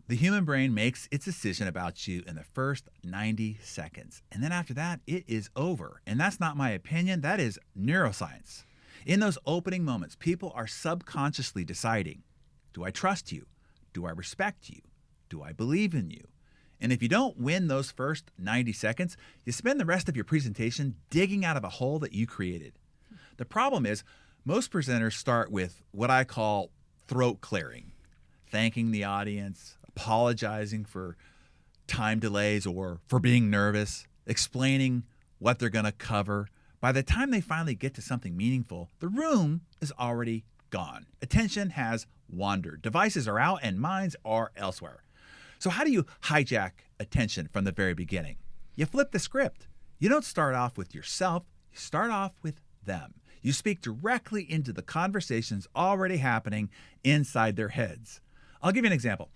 The human brain makes its decision about you in the first 90 seconds. And then after that, it is over. And that's not my opinion. That is neuroscience. In those opening moments, people are subconsciously deciding, do I trust you? Do I respect you? Do I believe in you? And if you don't win those first 90 seconds, you spend the rest of your presentation digging out of a hole that you created. The problem is, most presenters start with what I call throat clearing, thanking the audience, apologizing for time delays or for being nervous, explaining what they're going to cover. By the time they finally get to something meaningful, the room is already gone. Attention has wandered. Devices are out and minds are elsewhere. So how do you hijack attention from the very beginning? You flip the script. You don't start off with yourself. You start off with them. You speak directly into the conversations already happening inside their heads. I'll give you an example.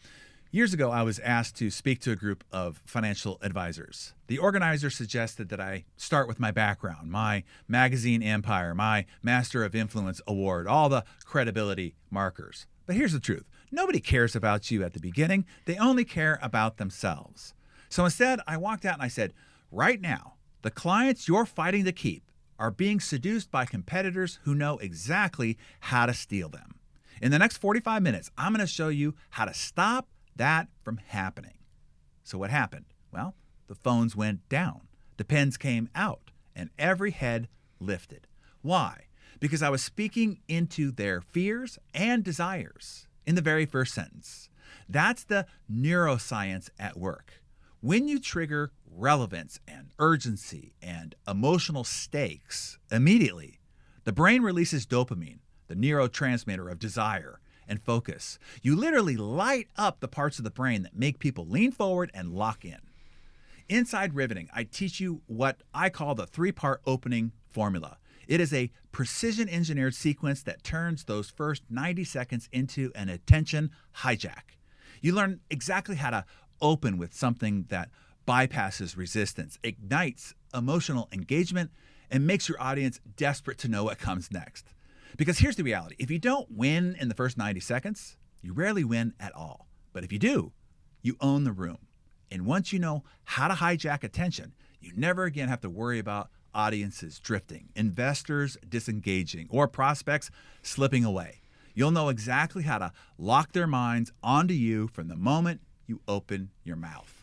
Years ago, I was asked to speak to a group of financial advisors. The organizer suggested that I start with my background, my magazine empire, my Master of Influence award, all the credibility markers. But here's the truth. Nobody cares about you at the beginning. They only care about themselves. So instead, I walked out and I said, right now, the clients you're fighting to keep are being seduced by competitors who know exactly how to steal them. In the next 45 minutes, I'm going to show you how to stop that from happening. So what happened? Well, the phones went down, the pens came out, and every head lifted. Why? Because I was speaking into their fears and desires in the very first sentence. That's the neuroscience at work. When you trigger relevance and urgency and emotional stakes immediately, the brain releases dopamine, the neurotransmitter of desire and focus. You literally light up the parts of the brain that make people lean forward and lock in. Inside Riveting, I teach you what I call the 3-part opening formula. It is a precision engineered sequence that turns those first 90 seconds into an attention hijack. You learn exactly how to open with something that bypasses resistance, ignites emotional engagement, and makes your audience desperate to know what comes next. Because here's the reality. If you don't win in the first 90 seconds, you rarely win at all. But if you do, you own the room. And once you know how to hijack attention, you never again have to worry about audiences drifting, investors disengaging, or prospects slipping away. You'll know exactly how to lock their minds onto you from the moment you open your mouth.